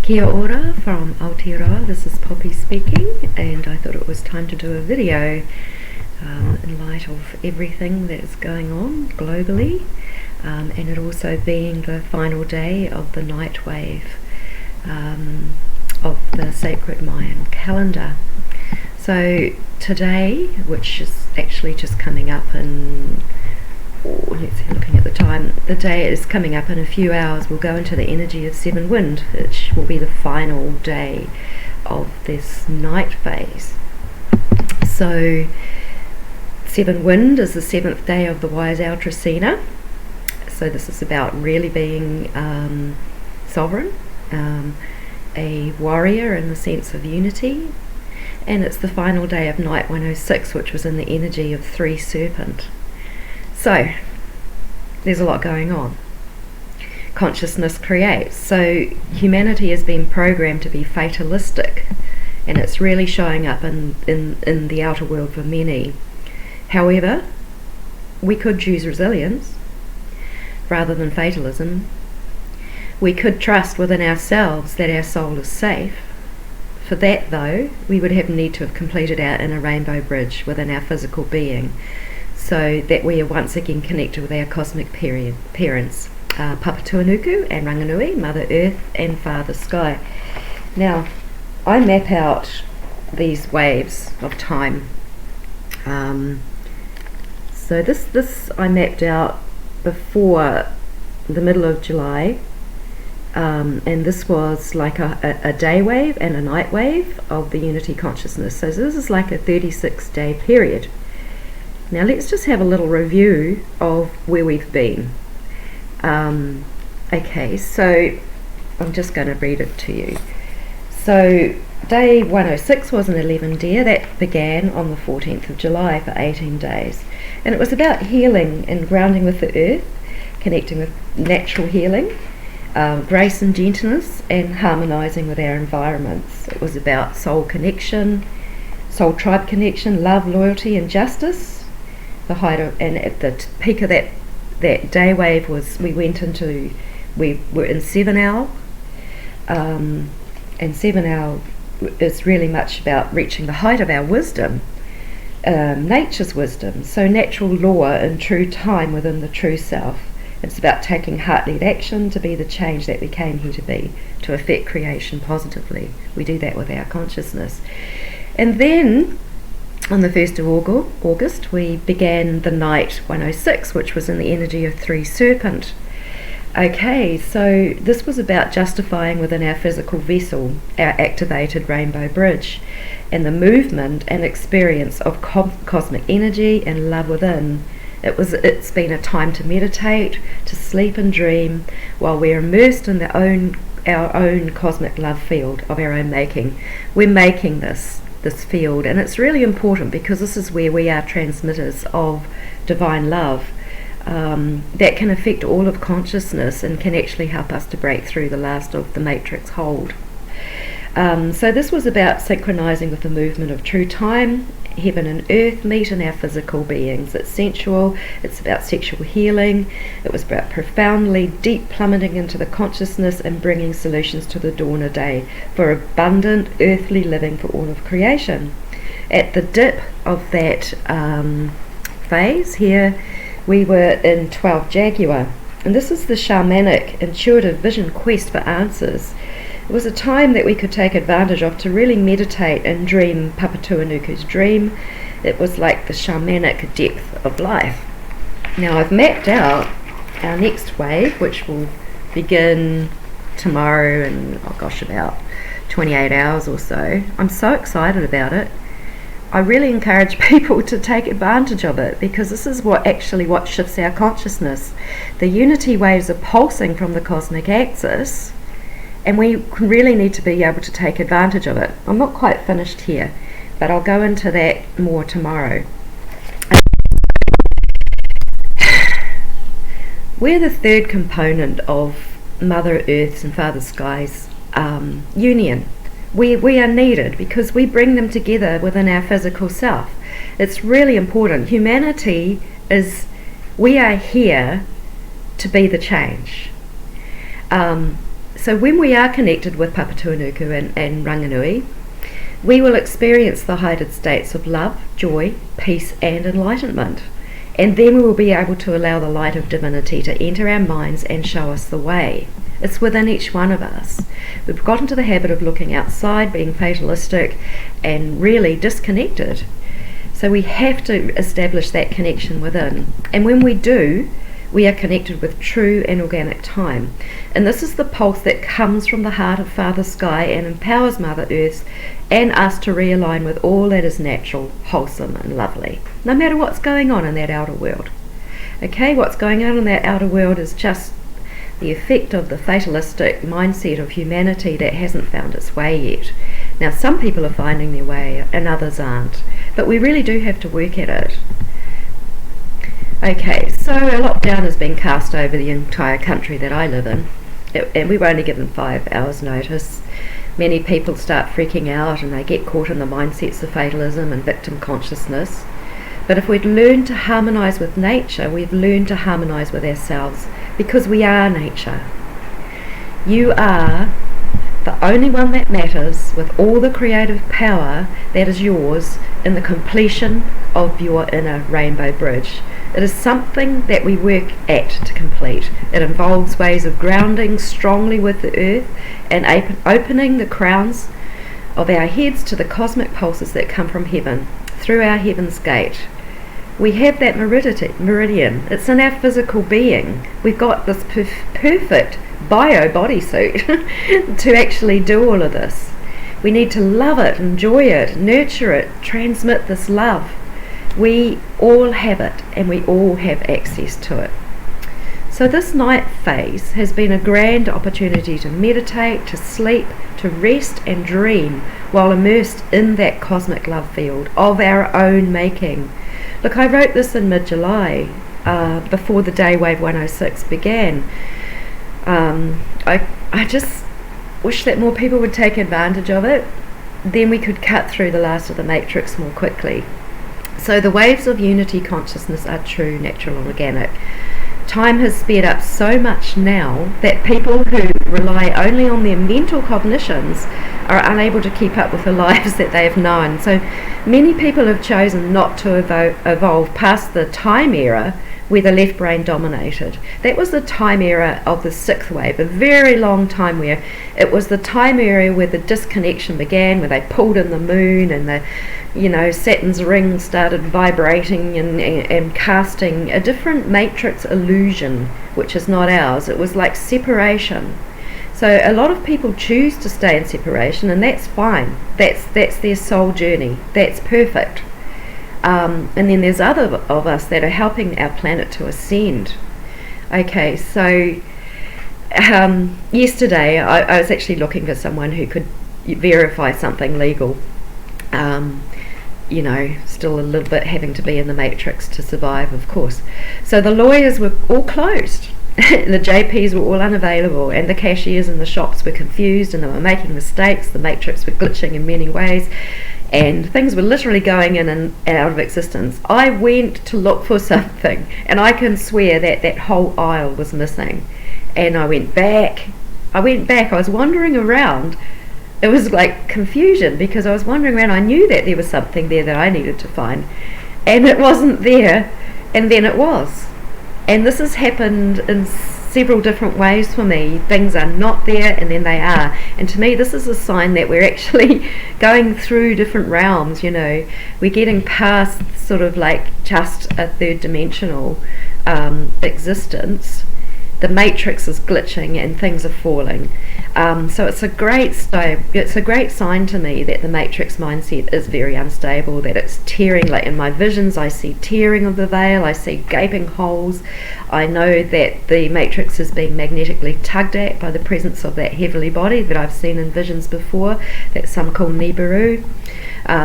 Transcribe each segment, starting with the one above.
Kia ora from Aotearoa. This is Poppy speaking, and I thought it was time to do a video in light of everything that is going on globally, and it also being the final day of the night wave of the sacred Mayan calendar. So today, which is actually just coming up in, looking at the time, the day is coming up in a few hours. We'll go into the energy of seven wind, which will be the final day of this night phase. So seven wind is the seventh day of the wise Altracina. So this is about really being sovereign, a warrior in the sense of unity, and it's the final day of night 106, which was in the energy of three serpent. So there's a lot going on. Consciousness creates. So humanity has been programmed to be fatalistic, and it's really showing up in the outer world for many. However, we could choose resilience rather than fatalism. We could trust within ourselves that our soul is safe. For that, though, we would need to have completed our inner rainbow bridge within our physical being, so that we are once again connected with our cosmic parents, Papatuanuku and Ranganui, Mother Earth and Father Sky. Now, I map out these waves of time. So this I mapped out before the middle of July, and this was like a day wave and a night wave of the unity consciousness. So this is like a 36-day period. Now let's just have a little review of where we've been. Okay, so I'm just going to read it to you. So day 106 was an 11 deer that began on the 14th of July for 18 days. And it was about healing and grounding with the earth, connecting with natural healing, grace and gentleness, and harmonizing with our environments. It was about soul connection, soul tribe connection, love, loyalty, and justice. The height of, and at the peak of that day wave was, we were in 7 hour, and 7 hour is really much about reaching the height of our wisdom, nature's wisdom, so natural law and true time within the true self. It's about taking heart-led action to be the change that we came here to be, to affect creation positively. We do that with our consciousness. And then on the 1st of August, we began the night 106, which was in the energy of three serpent. Okay, so this was about justifying within our physical vessel our activated rainbow bridge, and the movement and experience of cosmic energy and love within. It's been a time to meditate, to sleep and dream, while we're immersed in our own cosmic love field of our own making. We're making this field, and it's really important because this is where we are transmitters of divine love, that can affect all of consciousness and can actually help us to break through the last of the matrix hold. So this was about synchronizing with the movement of true time. Heaven and earth meet in our physical beings. It's sensual, it's about sexual healing, it was about profoundly deep plummeting into the consciousness and bringing solutions to the dawn of day for abundant earthly living for all of creation. At the dip of that phase here, we were in 12 Jaguar, and this is the shamanic intuitive vision quest for answers. It was a time that we could take advantage of to really meditate and dream Papatuanuku's dream. It was like the shamanic depth of life. Now I've mapped out our next wave, which will begin tomorrow in, about 28 hours or so. I'm so excited about it. I really encourage people to take advantage of it, because this is what shifts our consciousness. The unity waves are pulsing from the cosmic axis, and we really need to be able to take advantage of it. I'm not quite finished here, but I'll go into that more tomorrow. We're the third component of Mother Earth's and Father Sky's union. We are needed because we bring them together within our physical self. It's really important. Humanity we are here to be the change. So when we are connected with Papatuanuku and Ranganui, we will experience the heightened states of love, joy, peace and enlightenment. And then we will be able to allow the light of divinity to enter our minds and show us the way. It's within each one of us. We've got into the habit of looking outside, being fatalistic and really disconnected. So we have to establish that connection within. And when we do, we are connected with true and organic time. And this is the pulse that comes from the heart of Father Sky and empowers Mother Earth and us to realign with all that is natural, wholesome and lovely, no matter what's going on in that outer world. Okay, what's going on in that outer world is just the effect of the fatalistic mindset of humanity that hasn't found its way yet. Now, some people are finding their way and others aren't, but we really do have to work at it. Okay, so a lockdown has been cast over the entire country that I live in, and we were only given 5 hours notice. Many people start freaking out and they get caught in the mindsets of fatalism and victim consciousness. But if we'd learned to harmonise with nature, we've learned to harmonise with ourselves, because we are nature. You are the only one that matters, with all the creative power that is yours in the completion of your inner rainbow bridge. It is something that we work at to complete. It involves ways of grounding strongly with the earth and opening the crowns of our heads to the cosmic pulses that come from heaven, through our heaven's gate. We have that meridian. It's in our physical being. We've got this perfect bio bodysuit to actually do all of this. We need to love it, enjoy it, nurture it, transmit this love. We all have it, and we all have access to it. So this night phase has been a grand opportunity to meditate, to sleep, to rest and dream while immersed in that cosmic love field of our own making. Look, I wrote this in mid-July, before the day wave 106 began. I just wish that more people would take advantage of it. Then we could cut through the last of the matrix more quickly. So the waves of unity consciousness are true, natural and organic. Time has sped up so much now that people who rely only on their mental cognitions are unable to keep up with the lives that they have known. So many people have chosen not to evolve past the time era where the left brain dominated. That was the time era of the 6th wave, a very long time where it was the time era where the disconnection began, where they pulled in the moon and Saturn's ring started vibrating and casting a different matrix illusion, which is not ours. It was like separation. So a lot of people choose to stay in separation, and that's fine. That's their soul journey. That's perfect. And then there's other of us that are helping our planet to ascend. Okay, so yesterday I was actually looking for someone who could verify something legal. Still a little bit having to be in the matrix to survive, of course. So the lawyers were all closed. The JPs were all unavailable, and the cashiers in the shops were confused and they were making mistakes. The matrix were glitching in many ways, and things were literally going in and out of existence. I went to look for something, and I can swear that whole aisle was missing. And I went back. I was wandering around. It was like confusion, because I was wandering around. I knew that there was something there that I needed to find, and it wasn't there, and then it was. And this has happened in several different ways for me. Things are not there, and then they are. And to me, this is a sign that we're actually going through different realms. We're getting past sort of like just a third dimensional existence. The matrix is glitching and things are falling. So it's a great sign to me that the matrix mindset is very unstable, that it's tearing. Like in my visions, I see tearing of the veil, I see gaping holes. I know that the matrix is being magnetically tugged at by the presence of that heavenly body that I've seen in visions before, that some call Nibiru.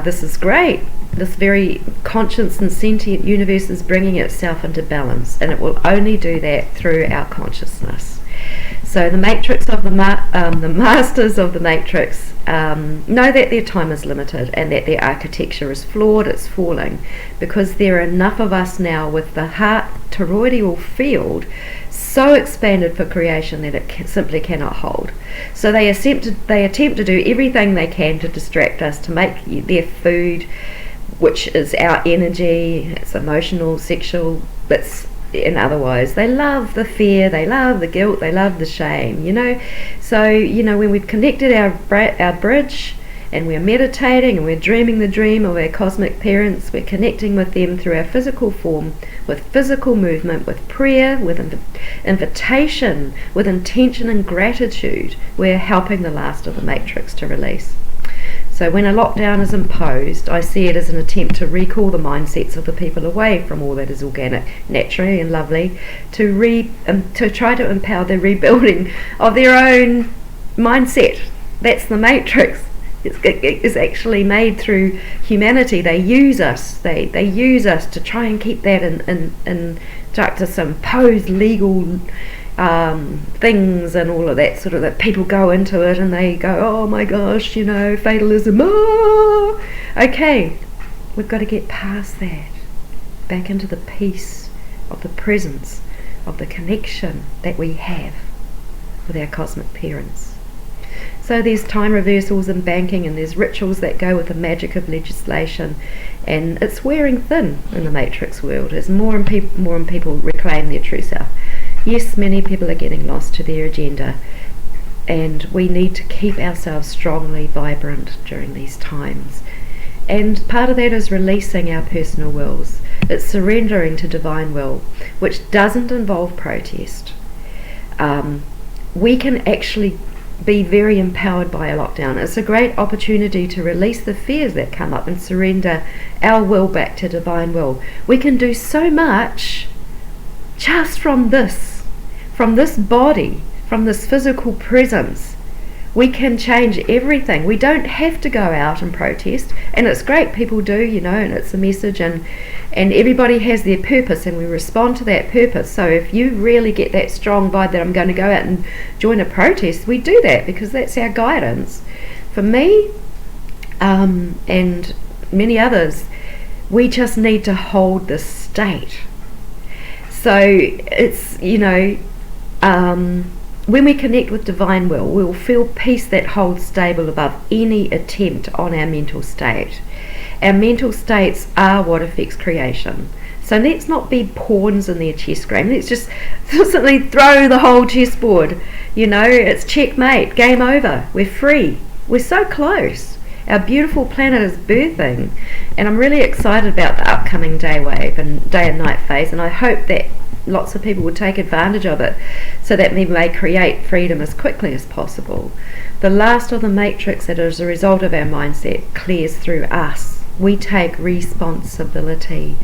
This is great. This very conscious and sentient universe is bringing itself into balance, and it will only do that through our consciousness. So the matrix of the masters of the matrix know that their time is limited and that their architecture is flawed, it's falling, because there are enough of us now with the heart toroidal field so expanded for creation that it simply cannot hold. So they attempt to do everything they can to distract us, to make their food, which is our energy, it's emotional, sexual, and otherwise. They love the fear, they love the guilt, they love the shame, So, when we've connected our bridge, and we're meditating and we're dreaming the dream of our cosmic parents, we're connecting with them through our physical form, with physical movement, with prayer, with invitation, with intention and gratitude. We're helping the last of the matrix to release. So when a lockdown is imposed, I see it as an attempt to recall the mindsets of the people away from all that is organic, naturally and lovely, to try to empower the rebuilding of their own mindset. That's the matrix. It's actually made through humanity. They use us. They use us to try and keep that in to impose legal things and all of that sort of, that people go into it and they go, oh my gosh, fatalism. Oh! Okay, we've got to get past that, back into the peace of the presence of the connection that we have with our cosmic parents. So there's time reversals in banking, and there's rituals that go with the magic of legislation, and it's wearing thin in the matrix world as more and people reclaim their true self. Yes, many people are getting lost to their agenda, and we need to keep ourselves strongly vibrant during these times. And part of that is releasing our personal wills. It's surrendering to divine will, which doesn't involve protest. We can actually be very empowered by a lockdown. It's a great opportunity to release the fears that come up and surrender our will back to divine will. We can do so much just from this body, from this physical presence. We can change everything. We don't have to go out and protest, and it's great people do, and it's a message, and everybody has their purpose, and we respond to that purpose. So if you really get that strong vibe that I'm going to go out and join a protest, we do that because that's our guidance. For me, and many others, we just need to hold this state. So it's, when we connect with divine will, we'll feel peace that holds stable above any attempt on our mental state. Our mental states are what affects creation. So let's not be pawns in their chess game. Let's just simply throw the whole chessboard. It's checkmate, game over. We're free. We're so close. Our beautiful planet is birthing. And I'm really excited about the upcoming day wave and day and night phase, and I hope that lots of people would take advantage of it so that we may create freedom as quickly as possible. The last of the matrix that is a result of our mindset clears through us. We take responsibility.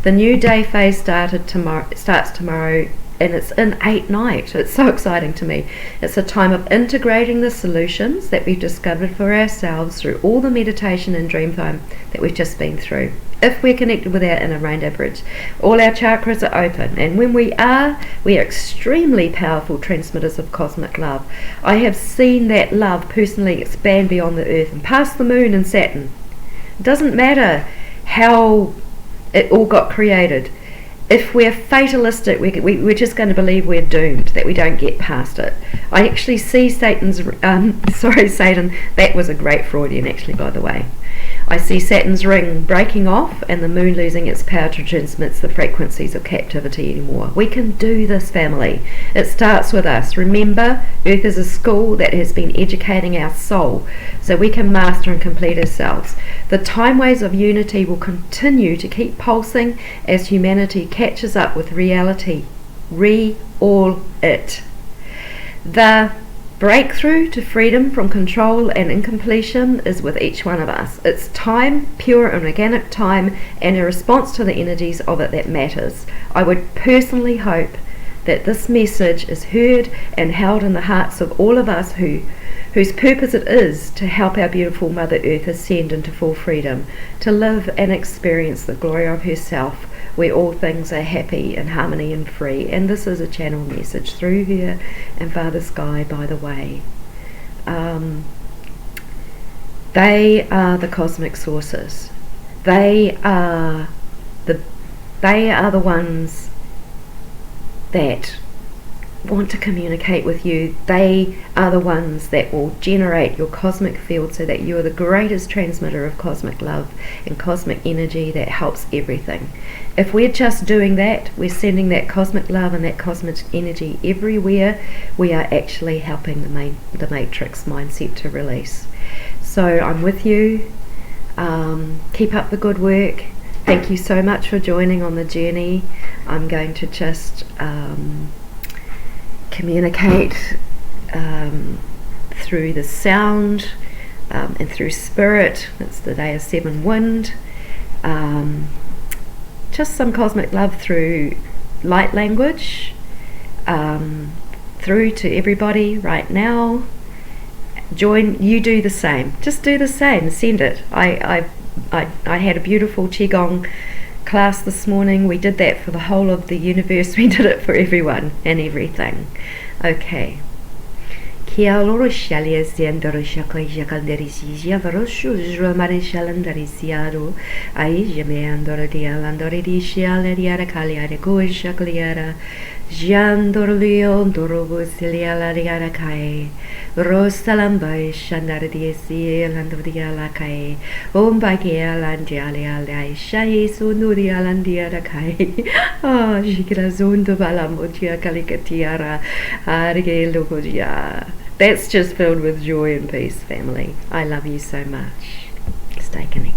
The new day phase starts tomorrow, and it's in 8 night. It's so exciting to me. It's a time of integrating the solutions that we've discovered for ourselves through all the meditation and dream time that we've just been through. If we're connected with our inner rainbow bridge, all our chakras are open, and when we are extremely powerful transmitters of cosmic love. I have seen that love personally expand beyond the earth and past the moon and Saturn. It doesn't matter how it all got created. If we're fatalistic, we're just going to believe we're doomed, that we don't get past it. I actually see Satan, that was a great Freudian actually, by the way. I see Saturn's ring breaking off and the moon losing its power to transmit the frequencies of captivity anymore. We can do this, family. It starts with us. Remember, Earth is a school that has been educating our soul so we can master and complete ourselves. The time waves of unity will continue to keep pulsing as humanity catches up with reality. All it. The breakthrough to freedom from control and incompletion is with each one of us. It's time, pure and organic time, and a response to the energies of it that matters. I would personally hope that this message is heard and held in the hearts of all of us whose purpose it is to help our beautiful Mother Earth ascend into full freedom, to live and experience the glory of herself, where all things are happy and harmony and free. And this is a channel message through her and Father Sky, by the way. They are the cosmic sources. They are the ones that want to communicate with you. They are the ones that will generate your cosmic field so that you are the greatest transmitter of cosmic love and cosmic energy that helps everything. If we're just doing that, we're sending that cosmic love and that cosmic energy everywhere, we are actually helping the matrix mindset to release. So I'm with you. Keep up the good work. Thank you so much for joining on the journey. I'm going to just communicate through the sound and through spirit. It's the day of 7 wind. Just some cosmic love through light language, through to everybody right now. Join, you do the same. Just do the same. Send it. I had a beautiful Qigong class this morning. We did that for the whole of the universe. We did it for everyone and everything. Okay. Kia loro shalia zendoro shakla jakanderisi javaroshu jromare shalandarisiaro ai jameandoro dialandori di shialaria kaliara go shakliara jandor leon dorobo siliala riara kai rosalamba shandar diesi landoria kai ombagia landialia lai shai sunuria landiara kai ah jikra zondo balamotia kalikatiara argelogodia. That's just filled with joy and peace, family. I love you so much. Stay connected.